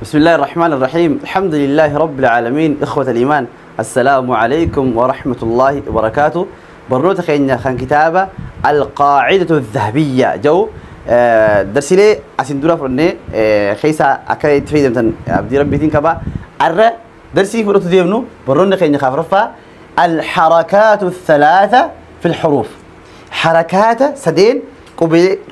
بسم الله الرحمن الرحيم. الحمد لله رب العالمين. إخوة الإيمان، السلام عليكم ورحمة الله وبركاته. برنوت خينا خان كتابة القاعدة الذهبية جو درسي لي أسندورا فرني خيسا أكيد في دمتن عبد ربي تنكبا الر درسي فرنت ديمنو برنوت خينا خافرفا الحركات الثلاثة في الحروف. حركات سدين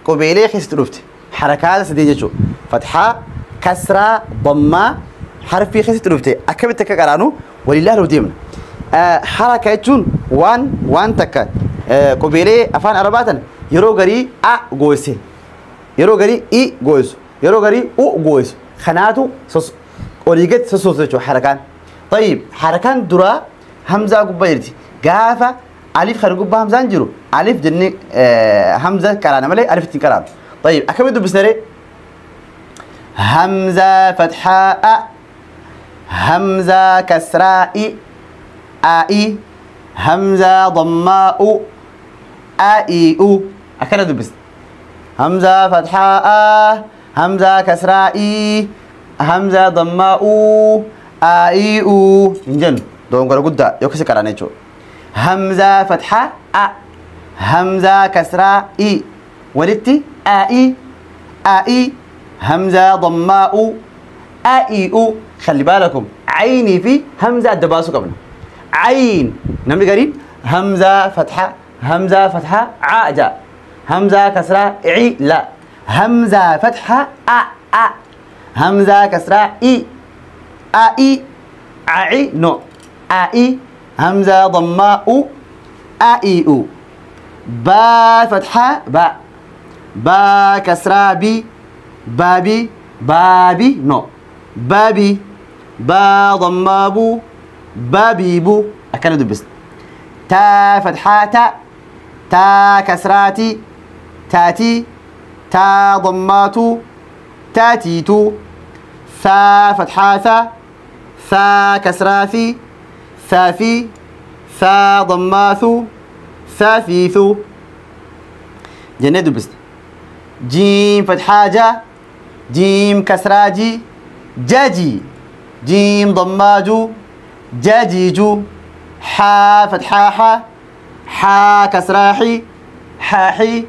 قبيلة خيس تروفت حركات سدين جو فتحة كسرة ضمة حرف خيس تروفت أكمل تكرانو ولله رديمنا حركة جون وان تك قبيلة أفان أربعة يرو غري جويسين يرو غري جويس يرو غري جويس خناتو سوس أوريجت سوسوسو حركان. طيب حركان درا همزة قبيلتي قافة ألف خرجوا همزة نجرو ألف جنة همزة كرانة ملي ألف تكران. طيب أكمل دو بسنري همزة فتحة همزة كسراء آئي همزة ضماء آئي أكمل دو بس همزة فتحة همزة كسراء همزة ضماء آئي إنجن دون قرا قدا يوكسي كرانة شو همزة فتحة همزة كسراء ولدتي آئي همزة ضماء آئي خلي بالكم عيني في همزة الدباسو قبل عين نمي قريب همزة فتحة عاجا همزة كسرة عي لا همزة فتحة همزة كسرة آئي عي نو آئي همزة ضماء آئي با فتحة با كسرة بي بابي نو بابي با ضمابو بابيبو أكلوا دبست تا فتحة تا كسراتي تاتي تا ضماتو تاتيتو ثا فتحة ثا كسراثي ثاثي ثا ضماثو ثاثيثو جنة دبست جيم فتحة جيم كسراجي جاجي جيم ضماجو جاجيجو حا فتحاحة حا كسراحي حاحي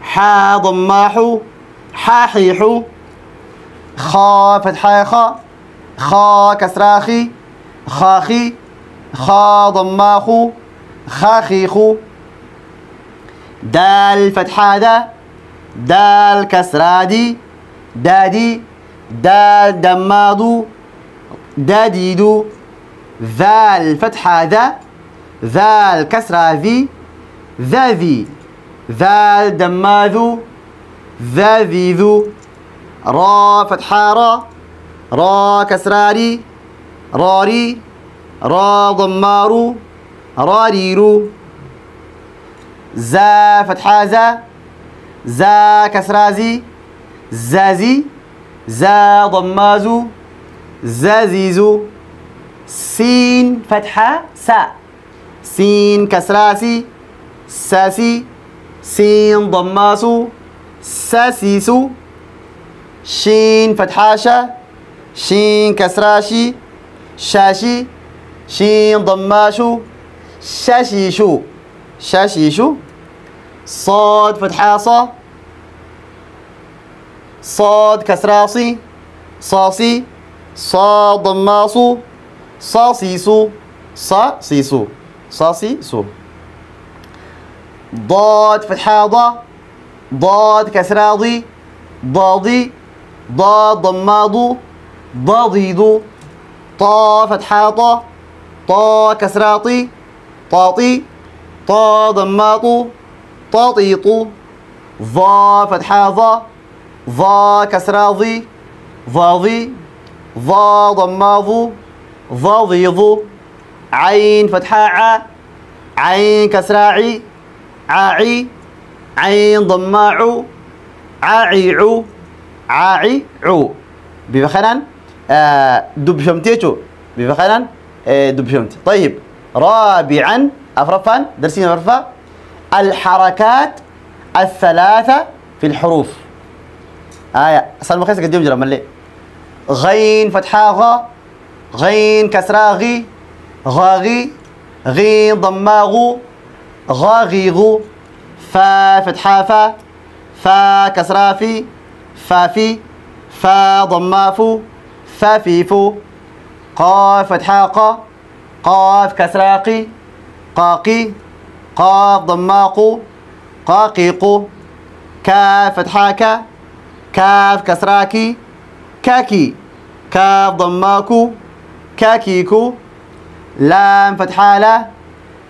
حا ضماحو حاحيحو خا فتحاخا خا كسراخي خاخي خا ضماخو خاخيخو دال فتحة دال كسرادي دادي دال دمادو داديدو ذال فتحة ذال كسرة ذي ذال دماذو ذاذيذو را فتحة را كسراري راري را ضمارو راريرو زا فتحة زا كسرازي زازي زا ضمازو زازيزو سين فتحة سا سين كسراسي ساسي سين ضماسو ساسيسو شين فتحاشة شين كسراشي شاشي شين ضماشو شاشيشو شاشيشو صاد فتحة صاد كسراسي صاصي صاد ضماصو صاصيسو صاصيسو صاصيسو ضاد فتحة ضاد كسراضي ضاضي ضاد ضماضو ضاضيدو طا فتحة طا كسراطي طاطي طا ضماطو طاطيطو ضا فتحة ضا كسراضي ضاضي ضا ضماضو ضاضيضو عين فتحة عين كسراعي عاعي عين ضماعو عاعيعو عاعيعو بفخنان دبشمتيشو بفخنان دبشمت. طيب رابعا أفرفان درسين أفرفا الحركات الثلاثة في الحروف. سلمى خيسك اليوم جرى ملي غين فتحة غا غين كسرة غي غاغي غين ضمة غو غاغيغو فا فتحة فا فا كسرة في فافي فا ضمة فو فافيفو قاف فتحة قا قاف كسرة قي قاقي قاف ضمة قو قاقيقو كاف فتحة كا كاف كسرة كي كاكي كاف ضماكو كاكيكو لام فتحة لا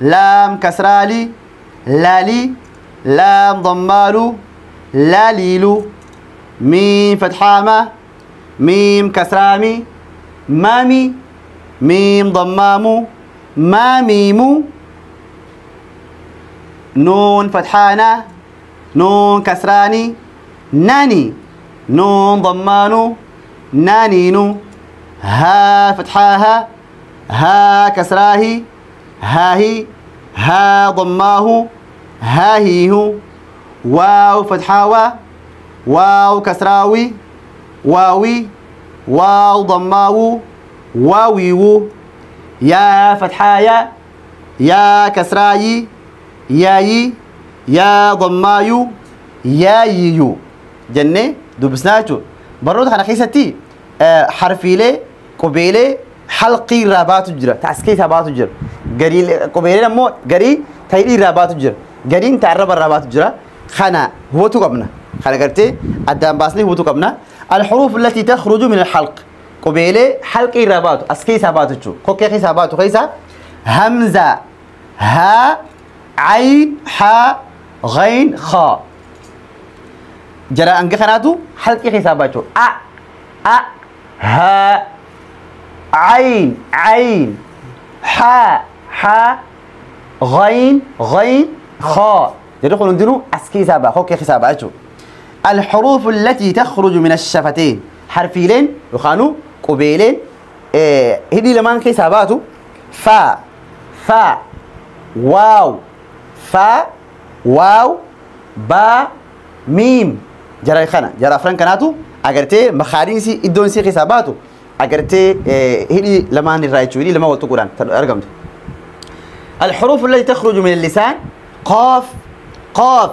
لام كسرالي لالي لام ضمالو لاليلو ميم فتحة ما ميم كسرامي مامي ميم ضمامو ماميمو نون فتحانا نون كسراني ناني نون ضمانو نانينو ها فتحاها ها كسراهي هاهي ها ضماه هاهيهو واو فتحاوا واو كسراوي واوي واو ضماو واويو يا فتحايا يا كسراي ياي يا ضمايو ياييو جنة دوبسناچو برود خنا خيستي حرفيله قبيله حلقي رابات جرا تاسكي رابات جرا غري قبيله مو غري تايدي رابات جرا غري تعرب رابات جرا خنا هو تو قبنا خنا قرتي ادام باسني هو تو قبنا الحروف التي تخرج من الحلق قبيله حلقي رابات اسكي ساباتو كوكي حساباتو خيسا همزه ها عين حا غين خا جرى أنك خناتو حلقي حساباتو ها عين عين حا غين غين خا يدخل نديرو اسكي حسابا خوكي حساباتو الحروف التي تخرج من الشفتين حرفين يخانو قبيلين هدي لمان حساباتو فا واو فا واو با ميم جرى خنا جرى فران كناتو اگرتي مخارينسي ادونسي حساباتو اگرتي هدي لمان الرايتشو هدي لما وتو قران ارقمت الحروف التي تخرج من اللسان قاف قاف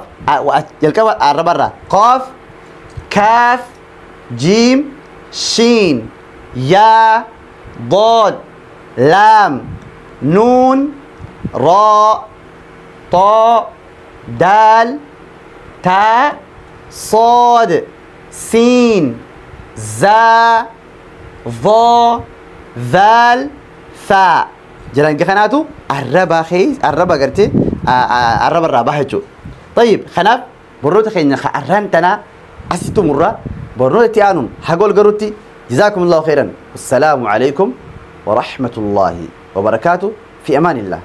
يلقى الربرة قاف كاف جيم شين يا ضاد لام نون راء طاء دال تاء صاد سين زا ظا ذال ثاء جلان كخناتو الربا خيس الربا قرتي الربا الرابع هجو طيب خناب بروت خينا خرنتنا أسيتو مرة بروت تيانون حقول قروتي جزاكم الله خيرا والسلام عليكم ورحمة الله وبركاته في أمان الله.